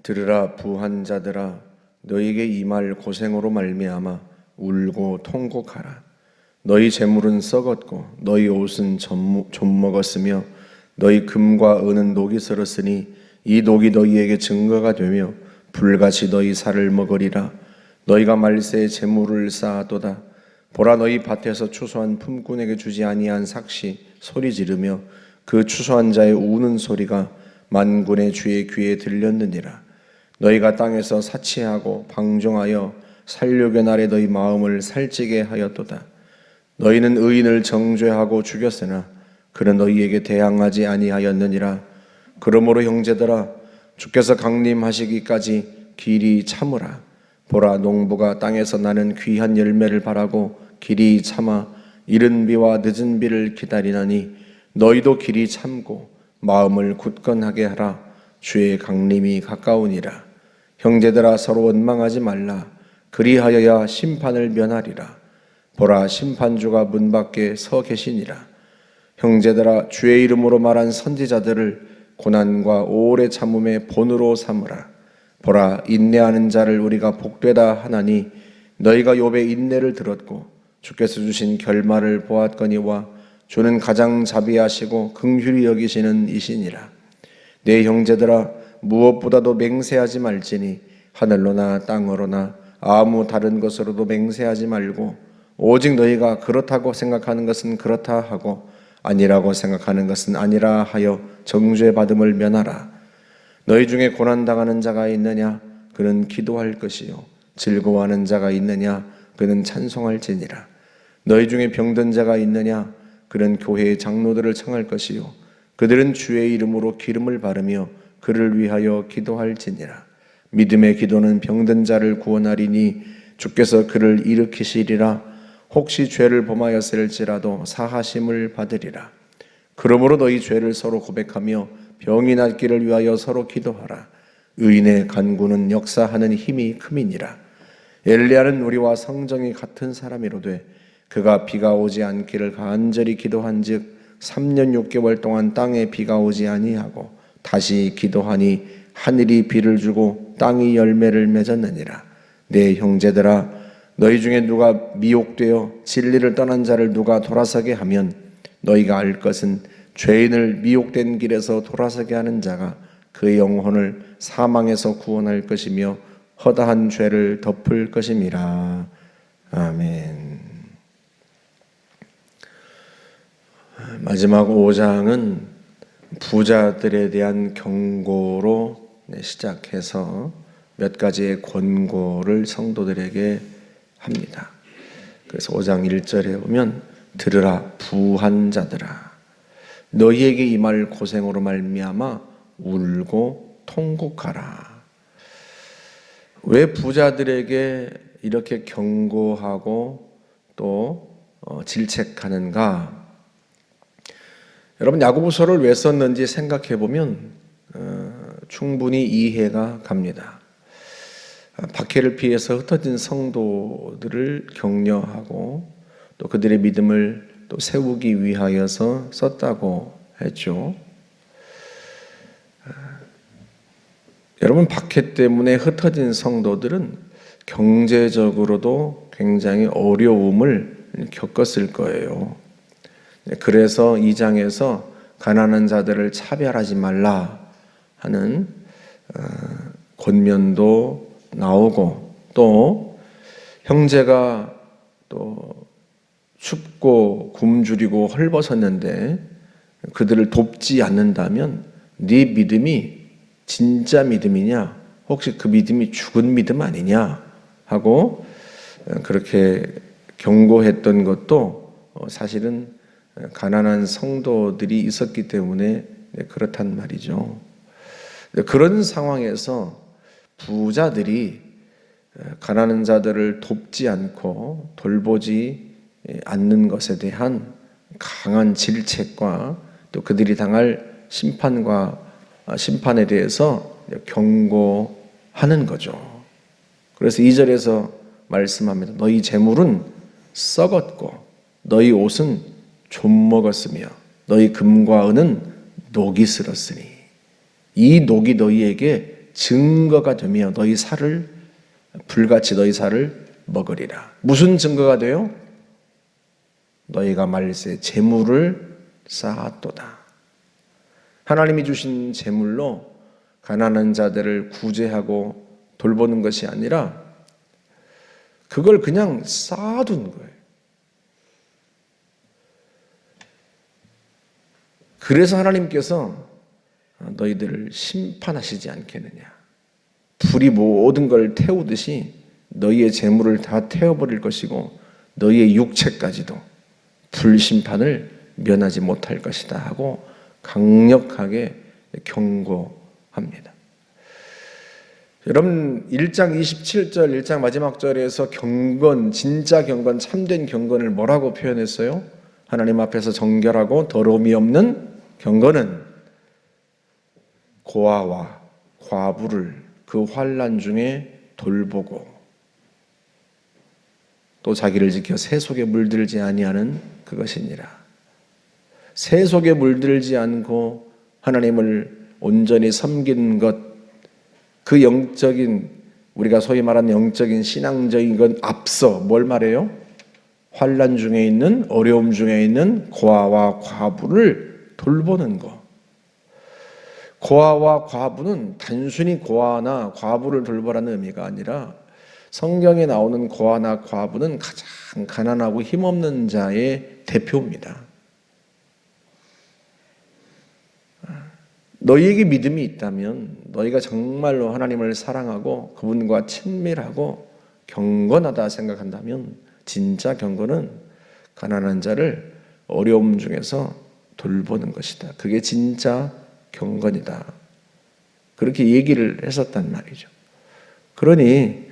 들으라 부한 자들아, 너희에게 이 말 고생으로 말미암아 울고 통곡하라. 너희 재물은 썩었고 너희 옷은 좀 먹었으며 너희 금과 은은 녹이 슬었으니 이 녹이 너희에게 증거가 되며 불같이 너희 살을 먹으리라. 너희가 말세에 재물을 쌓아도다. 보라, 너희 밭에서 추수한 품꾼에게 주지 아니한 삭시 소리 지르며 그 추수한 자의 우는 소리가 만군의 주의 귀에 들렸느니라. 너희가 땅에서 사치하고 방종하여 살육의 날에 너희 마음을 살찌게 하였도다. 너희는 의인을 정죄하고 죽였으나 그는 너희에게 대항하지 아니하였느니라. 그러므로 형제들아, 주께서 강림하시기까지 길이 참으라. 보라, 농부가 땅에서 나는 귀한 열매를 바라고 길이 참아 이른 비와 늦은 비를 기다리나니 너희도 길이 참고 마음을 굳건하게 하라. 주의 강림이 가까우니라. 형제들아, 서로 원망하지 말라. 그리하여야 심판을 면하리라. 보라, 심판주가 문 밖에 서 계시니라. 형제들아, 주의 이름으로 말한 선지자들을 고난과 오래 참음의 본으로 삼으라. 보라, 인내하는 자를 우리가 복되다 하나니 너희가 욥의 인내를 들었고 주께서 주신 결말을 보았거니와 주는 가장 자비하시고 긍휼히 여기시는 이시니라. 내 형제들아, 무엇보다도 맹세하지 말지니 하늘로나 땅으로나 아무 다른 것으로도 맹세하지 말고 오직 너희가 그렇다고 생각하는 것은 그렇다 하고 아니라고 생각하는 것은 아니라 하여 정죄받음을 면하라. 너희 중에 고난당하는 자가 있느냐? 그는 기도할 것이요 즐거워하는 자가 있느냐? 그는 찬송할지니라. 너희 중에 병든 자가 있느냐? 그는 교회의 장로들을 청할 것이요 그들은 주의 이름으로 기름을 바르며 그를 위하여 기도할지니라. 믿음의 기도는 병든 자를 구원하리니 주께서 그를 일으키시리라. 혹시 죄를 범하였을지라도 사하심을 받으리라. 그러므로 너희 죄를 서로 고백하며 병이 낫기를 위하여 서로 기도하라. 의인의 간구는 역사하는 힘이 큼이니라. 엘리야는 우리와 성정이 같은 사람이로되 그가 비가 오지 않기를 간절히 기도한즉 3년 6개월 동안 땅에 비가 오지 아니하고 다시 기도하니 하늘이 비를 주고 땅이 열매를 맺었느니라. 내 형제들아, 너희 중에 누가 미혹되어 진리를 떠난 자를 누가 돌아서게 하면 너희가 알 것은 죄인을 미혹된 길에서 돌아서게 하는 자가 그의 영혼을 사망에서 구원할 것이며 허다한 죄를 덮을 것임이라. 아멘. 마지막 5장은 부자들에 대한 경고로 시작해서 몇 가지의 권고를 성도들에게 합니다. 그래서 5장 1절에 보면 들으라 부한 자들아, 너희에게 이 말 고생으로 말미암아 울고 통곡하라. 왜 부자들에게 이렇게 경고하고 또 질책하는가? 여러분, 야고보서를 왜 썼는지 생각해 보면 충분히 이해가 갑니다. 박해를 피해서 흩어진 성도들을 격려하고 또 그들의 믿음을 또 세우기 위하여서 썼다고 했죠. 여러분, 박해 때문에 흩어진 성도들은 경제적으로도 굉장히 어려움을 겪었을 거예요. 그래서 2장에서 가난한 자들을 차별하지 말라 하는 권면도 나오고, 또 형제가 또 춥고 굶주리고 헐벗었는데 그들을 돕지 않는다면 네 믿음이 진짜 믿음이냐, 혹시 그 믿음이 죽은 믿음 아니냐 하고 그렇게 경고했던 것도 사실은 가난한 성도들이 있었기 때문에 그렇단 말이죠. 그런 상황에서 부자들이 가난한 자들을 돕지 않고 돌보지 않는 것에 대한 강한 질책과 또 그들이 당할 심판에 대해서 경고하는 거죠. 그래서 2절에서 말씀합니다. 너희 재물은 썩었고 너희 옷은 좀 먹었으며 너희 금과 은은 녹이 슬었으니 이 녹이 너희에게 증거가 되며 너희 살을 불같이 너희 살을 먹으리라. 무슨 증거가 돼요? 너희가 말세 재물을 쌓았도다. 하나님이 주신 재물로 가난한 자들을 구제하고 돌보는 것이 아니라 그걸 그냥 쌓아둔 거예요. 그래서 하나님께서 너희들을 심판하시지 않겠느냐. 불이 모든 걸 태우듯이 너희의 재물을 다 태워버릴 것이고 너희의 육체까지도 불심판을 면하지 못할 것이다 하고 강력하게 경고합니다. 여러분 1장 27절 1장 마지막 절에서 경건, 진짜 경건, 참된 경건을 뭐라고 표현했어요? 하나님 앞에서 정결하고 더러움이 없는 경건은 고아와 과부를 그 환난 중에 돌보고 또 자기를 지켜 새 속에 물들지 아니하는 그것이니라. 새 속에 물들지 않고 하나님을 온전히 섬기는 것, 그 영적인 우리가 소위 말하는 영적인 신앙적인 건 앞서 뭘 말해요? 환난 중에 있는 어려움 중에 있는 고아와 과부를 돌보는 것. 고아와 과부는 단순히 고아나 과부를 돌보라는 의미가 아니라 성경에 나오는 고아나 과부는 가장 가난하고 힘없는 자의 대표입니다. 너희에게 믿음이 있다면 너희가 정말로 하나님을 사랑하고 그분과 친밀하고 경건하다 생각한다면 진짜 경건은 가난한 자를 어려움 중에서 돌보는 것이다. 그게 진짜 경건이다. 그렇게 얘기를 했었단 말이죠. 그러니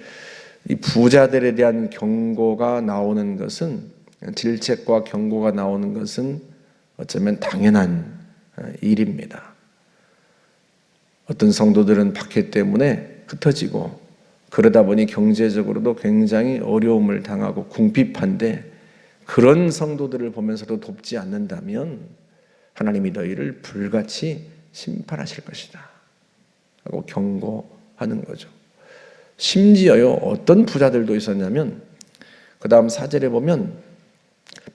이 부자들에 대한 경고가 나오는 것은, 질책과 경고가 나오는 것은 어쩌면 당연한 일입니다. 어떤 성도들은 박해 때문에 흩어지고 그러다 보니 경제적으로도 굉장히 어려움을 당하고 궁핍한데 그런 성도들을 보면서도 돕지 않는다면 하나님이 너희를 불같이 심판하실 것이다 하고 경고하는 거죠. 심지어요, 어떤 부자들도 있었냐면 그 다음 4절에 보면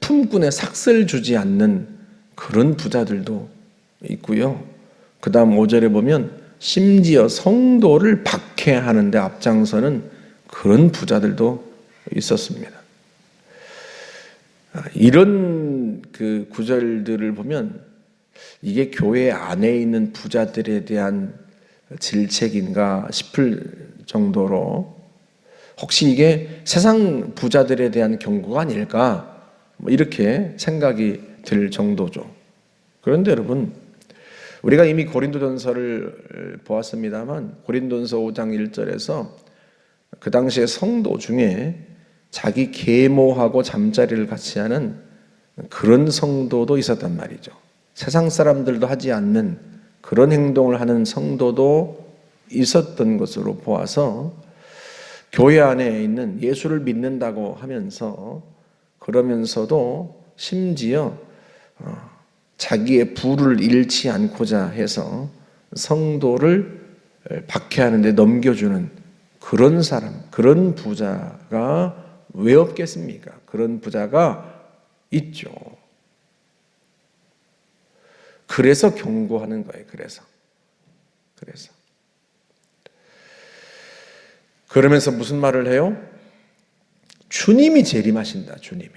품꾼에 삭슬 주지 않는 그런 부자들도 있고요. 그 다음 5절에 보면 심지어 성도를 박해하는데 앞장서는 그런 부자들도 있었습니다. 이런 그 구절들을 보면 이게 교회 안에 있는 부자들에 대한 질책인가 싶을 정도로 혹시 이게 세상 부자들에 대한 경고가 아닐까 이렇게 생각이 들 정도죠. 그런데 여러분, 우리가 이미 고린도전서를 보았습니다만 고린도전서 5장 1절에서 그 당시에 성도 중에 자기 계모하고 잠자리를 같이 하는 그런 성도도 있었단 말이죠. 세상 사람들도 하지 않는 그런 행동을 하는 성도도 있었던 것으로 보아서 교회 안에 있는 예수를 믿는다고 하면서 그러면서도 심지어 자기의 부를 잃지 않고자 해서 성도를 박해하는 데 넘겨주는 그런 사람, 그런 부자가 왜 없겠습니까? 그런 부자가 있죠. 그래서 경고하는 거예요. 그래서 그러면서 무슨 말을 해요? 주님이 재림하신다. 주님이.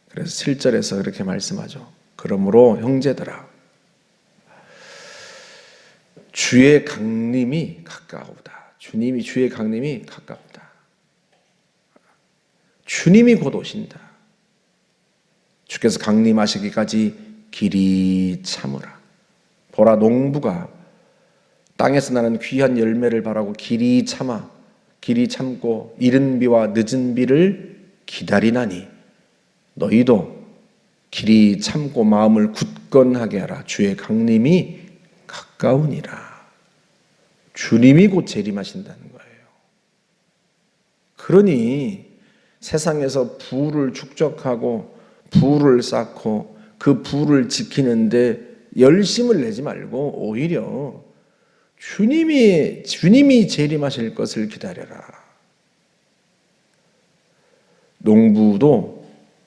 그래서 7절에서 이렇게 말씀하죠. 그러므로 형제들아, 주의 강림이 가까우다. 주님이 주의 강림이 가깝다. 주님이 곧 오신다. 주께서 강림하시기까지 길이 참으라. 보라, 농부가 땅에서 나는 귀한 열매를 바라고 길이 참고 이른 비와 늦은 비를 기다리나니 너희도 길이 참고 마음을 굳건하게 하라. 주의 강림이 가까우니라. 주님이 곧 재림하신다는 거예요. 그러니 세상에서 부를 축적하고 부를 쌓고 그 부를 지키는데 열심을 내지 말고 오히려 주님이 재림하실 것을 기다려라. 농부도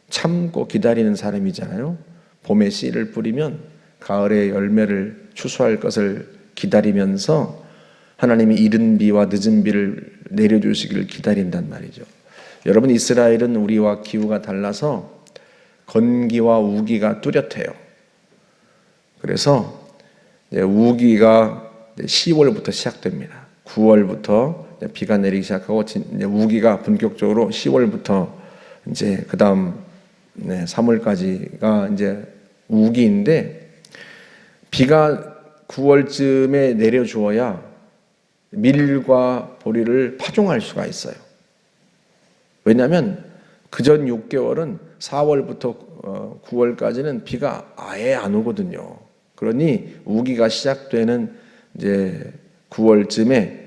참고 기다리는 사람이잖아요. 봄에 씨를 뿌리면 가을에 열매를 추수할 것을 기다리면서 하나님이 이른 비와 늦은 비를 내려주시기를 기다린단 말이죠. 여러분, 이스라엘은 우리와 기후가 달라서 건기와 우기가 뚜렷해요. 그래서 우기가 10월부터 시작됩니다. 9월부터 비가 내리기 시작하고 우기가 본격적으로 10월부터 이제 그다음 3월까지가 이제 우기인데, 비가 9월쯤에 내려주어야 밀과 보리를 파종할 수가 있어요. 왜냐하면 그전 6개월은 4월부터 9월까지는 비가 아예 안 오거든요. 그러니 우기가 시작되는 이제 9월쯤에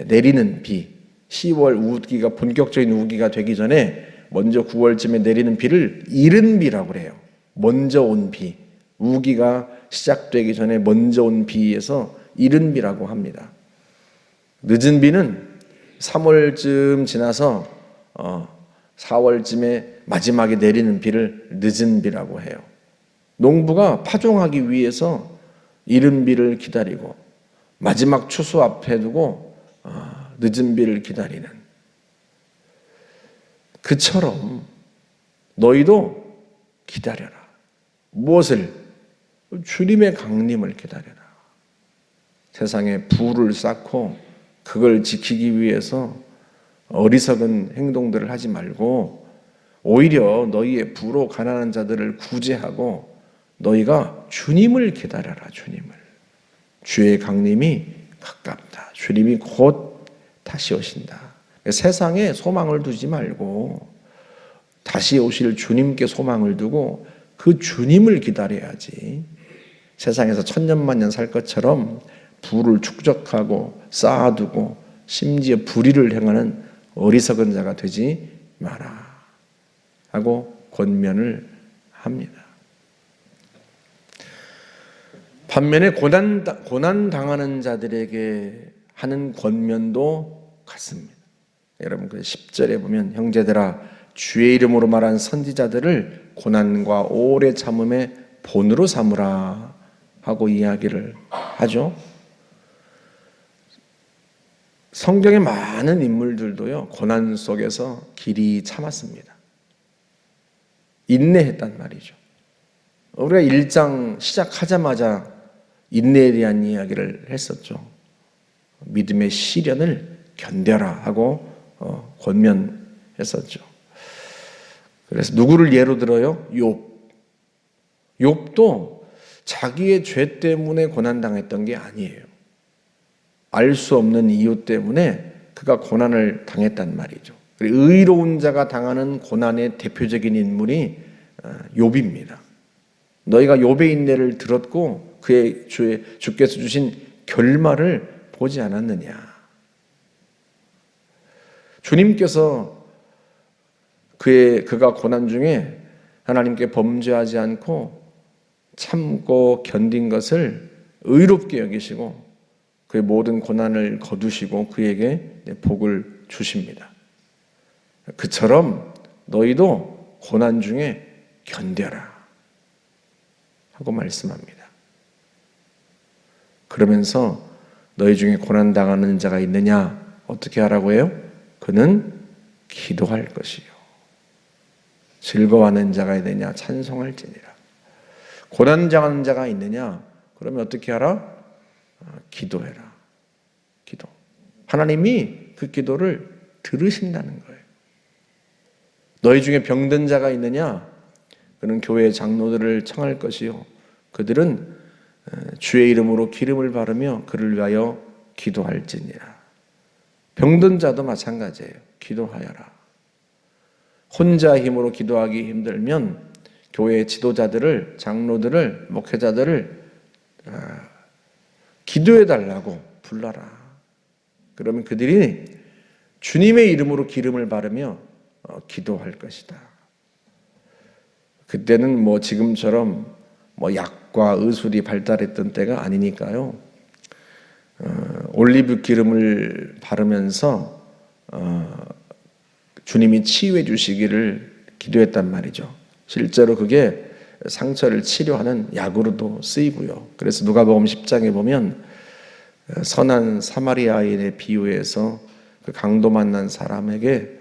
내리는 비, 10월 우기가 본격적인 우기가 되기 전에 먼저 9월쯤에 내리는 비를 이른 비라고 그래요. 먼저 온 비, 우기가 시작되기 전에 먼저 온 비에서 이른 비라고 합니다. 늦은 비는 3월쯤 지나서 4월쯤에 마지막에 내리는 비를 늦은 비라고 해요. 농부가 파종하기 위해서 이른 비를 기다리고 마지막 추수 앞에 두고 늦은 비를 기다리는, 그처럼 너희도 기다려라. 무엇을? 주님의 강림을 기다려라. 세상에 부를 쌓고 그걸 지키기 위해서 어리석은 행동들을 하지 말고 오히려 너희의 부로 가난한 자들을 구제하고 너희가 주님을 기다려라. 주님을. 주의 강림이 가깝다. 주님이 곧 다시 오신다. 세상에 소망을 두지 말고 다시 오실 주님께 소망을 두고 그 주님을 기다려야지. 세상에서 천년만년 살 것처럼 부를 축적하고 쌓아두고 심지어 불의를 행하는 어리석은 자가 되지 마라 하고 권면을 합니다. 반면에 고난 당하는 자들에게 하는 권면도 같습니다. 여러분, 그 10절에 보면 형제들아 주의 이름으로 말한 선지자들을 고난과 오래 참음의 본으로 삼으라 하고 이야기를 하죠. 성경의 많은 인물들도요, 고난 속에서 길이 참았습니다. 인내했단 말이죠. 우리가 1장 시작하자마자 인내에 대한 이야기를 했었죠. 믿음의 시련을 견뎌라 하고 권면했었죠. 그래서 누구를 예로 들어요? 욥도 자기의 죄 때문에 고난당했던 게 아니에요. 알 수 없는 이유 때문에 그가 고난을 당했단 말이죠. 의로운 자가 당하는 고난의 대표적인 인물이 욥입니다. 너희가 욥의 인내를 들었고 그의 주께서 주신 결말을 보지 않았느냐. 주님께서 그가 고난 중에 하나님께 범죄하지 않고 참고 견딘 것을 의롭게 여기시고 그의 모든 고난을 거두시고 그에게 복을 주십니다. 그처럼 너희도 고난 중에 견뎌라 하고 말씀합니다. 그러면서 너희 중에 고난 당하는 자가 있느냐? 어떻게 하라고 해요? 그는 기도할 것이요. 즐거워하는 자가 있느냐? 찬송할지니라. 고난 당하는 자가 있느냐? 그러면 어떻게 하라? 기도해라. 기도. 하나님이 그 기도를 들으신다는 거예요. 너희 중에 병든 자가 있느냐? 그는 교회 장로들을 청할 것이요. 그들은 주의 이름으로 기름을 바르며 그를 위하여 기도할지니라. 병든 자도 마찬가지예요. 기도하여라. 혼자 힘으로 기도하기 힘들면 교회 지도자들을, 장로들을, 목회자들을 기도해달라고 불러라. 그러면 그들이 주님의 이름으로 기름을 바르며 기도할 것이다. 그때는 뭐 지금처럼 뭐 약과 의술이 발달했던 때가 아니니까요. 올리브 기름을 바르면서 주님이 치유해 주시기를 기도했단 말이죠. 실제로 그게 상처를 치료하는 약으로도 쓰이고요. 그래서 누가복음 10장에 보면 선한 사마리아인의 비유에서 그 강도 만난 사람에게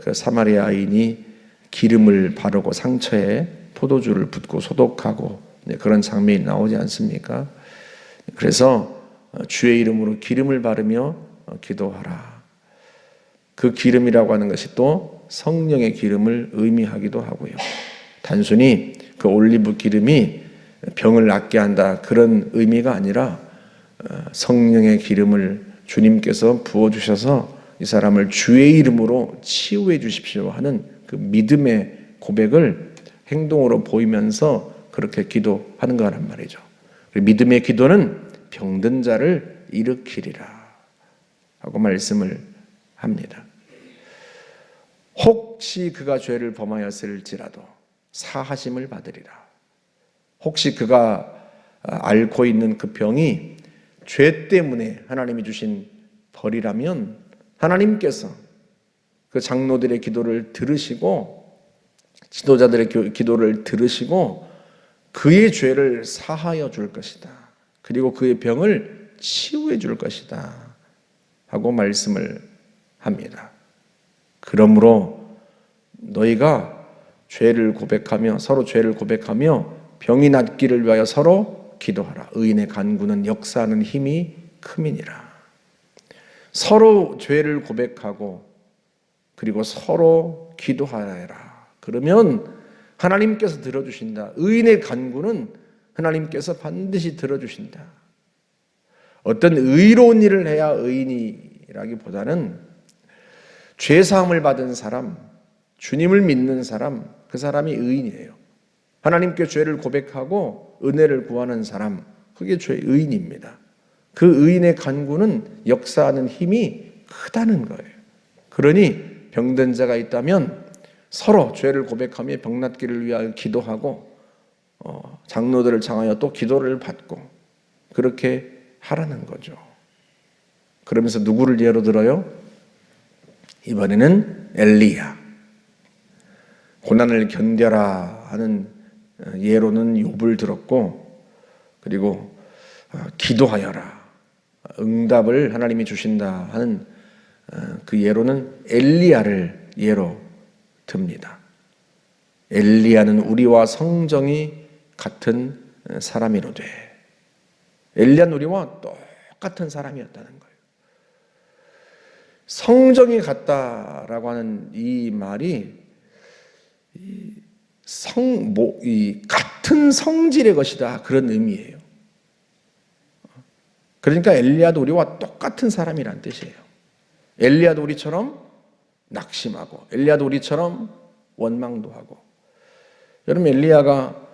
그 사마리아인이 기름을 바르고 상처에 포도주를 붓고 소독하고 그런 장면이 나오지 않습니까? 그래서 주의 이름으로 기름을 바르며 기도하라. 그 기름이라고 하는 것이 또 성령의 기름을 의미하기도 하고요. 단순히 그 올리브 기름이 병을 낫게 한다 그런 의미가 아니라 성령의 기름을 주님께서 부어주셔서 이 사람을 주의 이름으로 치유해 주십시오 하는 그 믿음의 고백을 행동으로 보이면서 그렇게 기도하는 거란 말이죠. 믿음의 기도는 병든 자를 일으키리라 하고 말씀을 합니다. 혹시 그가 죄를 범하였을지라도 사하심을 받으리라. 혹시 그가 앓고 있는 그 병이 죄 때문에 하나님이 주신 벌이라면 하나님께서 그 장로들의 기도를 들으시고 지도자들의 기도를 들으시고 그의 죄를 사하여 줄 것이다. 그리고 그의 병을 치유해 줄 것이다 하고 말씀을 합니다. 그러므로 너희가 죄를 고백하며 서로 죄를 고백하며 병이 낫기를 위하여 서로 기도하라. 의인의 간구는 역사하는 힘이 큼이니라. 서로 죄를 고백하고 그리고 서로 기도하여라. 그러면 하나님께서 들어주신다. 의인의 간구는 하나님께서 반드시 들어주신다. 어떤 의로운 일을 해야 의인이라기보다는 죄사함을 받은 사람, 주님을 믿는 사람, 그 사람이 의인이에요. 하나님께 죄를 고백하고 은혜를 구하는 사람, 그게 의인입니다. 그 의인의 간구는 역사하는 힘이 크다는 거예요. 그러니 병든 자가 있다면 서로 죄를 고백하며 병 낫기를 위하여 기도하고 장로들을 향하여 또 기도를 받고 그렇게 하라는 거죠. 그러면서 누구를 예로 들어요? 이번에는 엘리야. 고난을 견뎌라 하는 예로는 욥을 들었고 그리고 기도하여라. 응답을 하나님이 주신다 하는 그 예로는 엘리야를 예로 듭니다. 엘리야는 우리와 성정이 같은 사람이로되 엘리야는 우리와 똑같은 사람이었다는 거예요. 성정이 같다라고 하는 이 말이 같은 성질의 것이다 그런 의미예요. 그러니까 엘리야도 우리와 똑같은 사람이란 뜻이에요. 엘리야도 우리처럼 낙심하고 엘리야도 우리처럼 원망도 하고. 여러분 엘리야가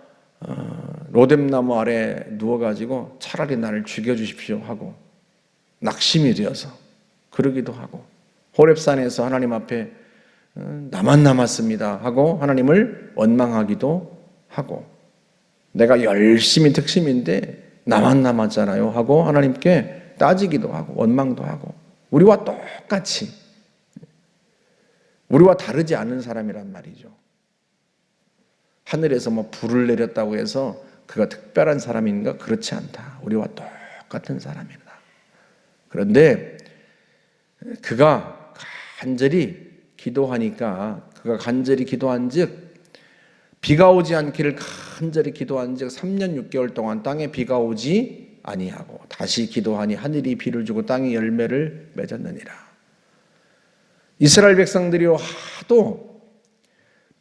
로뎀나무 아래 누워가지고 차라리 나를 죽여주십시오 하고 낙심이 되어서 그러기도 하고 호렙산에서 하나님 앞에 나만 남았습니다 하고 하나님을 원망하기도 하고 내가 열심히 특심인데 나만 남았잖아요 하고 하나님께 따지기도 하고 원망도 하고 우리와 똑같이 우리와 다르지 않은 사람이란 말이죠. 하늘에서 뭐 불을 내렸다고 해서 그가 특별한 사람인가? 그렇지 않다. 우리와 똑같은 사람이다. 그런데 그가 간절히 기도하니까 그가 간절히 기도한즉 비가 오지 않기를 간절히 기도한즉 3년 6개월 동안 땅에 비가 오지 아니하고 다시 기도하니 하늘이 비를 주고 땅이 열매를 맺었느니라. 이스라엘 백성들이 하도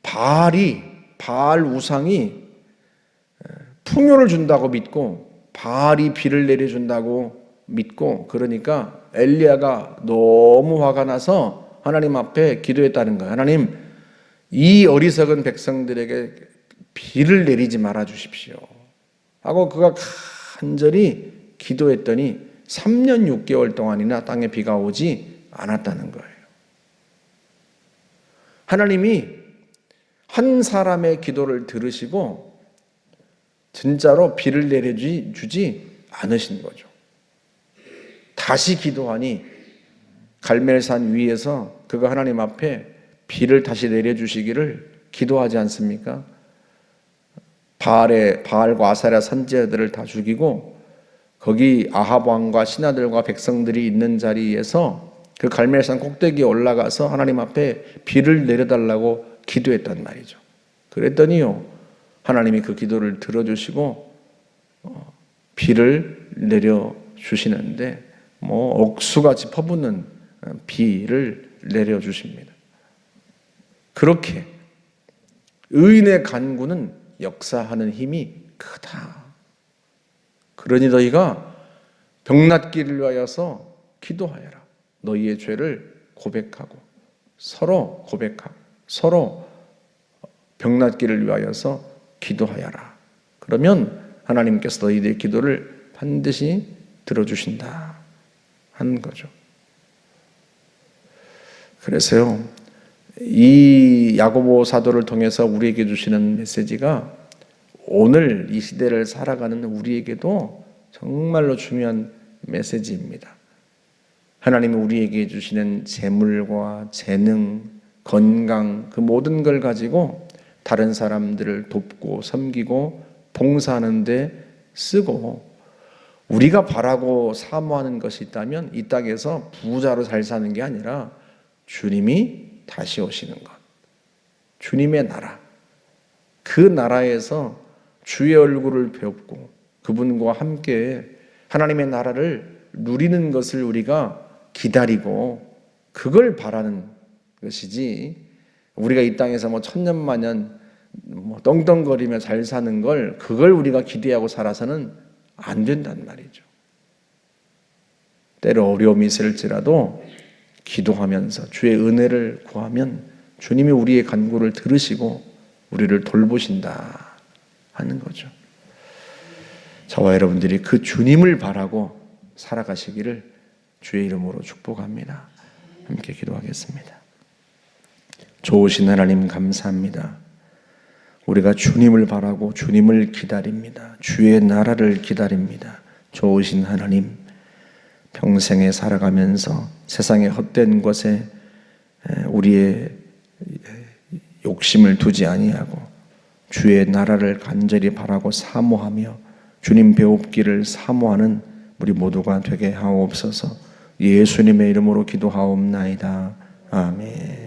바알 우상이 풍요를 준다고 믿고 바알이 비를 내려준다고 믿고 그러니까 엘리야가 너무 화가 나서 하나님 앞에 기도했다는 거예요. 하나님, 이 어리석은 백성들에게 비를 내리지 말아 주십시오 하고 그가 간절히 기도했더니 3년 6개월 동안이나 땅에 비가 오지 않았다는 거예요. 하나님이 한 사람의 기도를 들으시고 진짜로 비를 내려주지 않으신 거죠. 다시 기도하니 갈멜산 위에서 그가 하나님 앞에 비를 다시 내려주시기를 기도하지 않습니까? 바알과 아사랴 선지자들을 다 죽이고 거기 아합 왕과 신하들과 백성들이 있는 자리에서 그 갈멜산 꼭대기에 올라가서 하나님 앞에 비를 내려달라고 기도했단 말이죠. 그랬더니요, 하나님이 그 기도를 들어주시고 비를 내려주시는데 옥수같이 퍼붓는 비를 내려주십니다. 그렇게 의인의 간구는 역사하는 힘이 크다. 그러니 너희가 병낫기를 위하여서 기도하여라. 너희의 죄를 고백하고 서로 병낫기를 위하여서 기도하여라. 그러면 하나님께서 너희들의 기도를 반드시 들어주신다 하는 거죠. 그래서요, 이 야고보 사도를 통해서 우리에게 주시는 메시지가 오늘 이 시대를 살아가는 우리에게도 정말로 중요한 메시지입니다. 하나님이 우리에게 주시는 재물과 재능, 건강, 그 모든 걸 가지고 다른 사람들을 돕고 섬기고 봉사하는 데 쓰고, 우리가 바라고 사모하는 것이 있다면 이 땅에서 부자로 잘 사는 게 아니라 주님이 다시 오시는 것, 주님의 나라, 그 나라에서 주의 얼굴을 배우고 그분과 함께 하나님의 나라를 누리는 것을 우리가 기다리고 그걸 바라는 것이지, 우리가 이 땅에서 천년만년 떵떵거리며 잘 사는 걸, 그걸 우리가 기대하고 살아서는 안 된단 말이죠. 때로 어려움이 있을지라도 기도하면서 주의 은혜를 구하면 주님이 우리의 간구를 들으시고 우리를 돌보신다 하는 거죠. 저와 여러분들이 그 주님을 바라고 살아가시기를 주의 이름으로 축복합니다. 함께 기도하겠습니다. 좋으신 하나님 감사합니다. 우리가 주님을 바라고 주님을 기다립니다. 주의 나라를 기다립니다. 좋으신 하나님, 평생에 살아가면서 세상의 헛된 것에 우리의 욕심을 두지 아니하고 주의 나라를 간절히 바라고 사모하며 주님 배웁기를 사모하는 우리 모두가 되게 하옵소서. 예수님의 이름으로 기도하옵나이다. 아멘.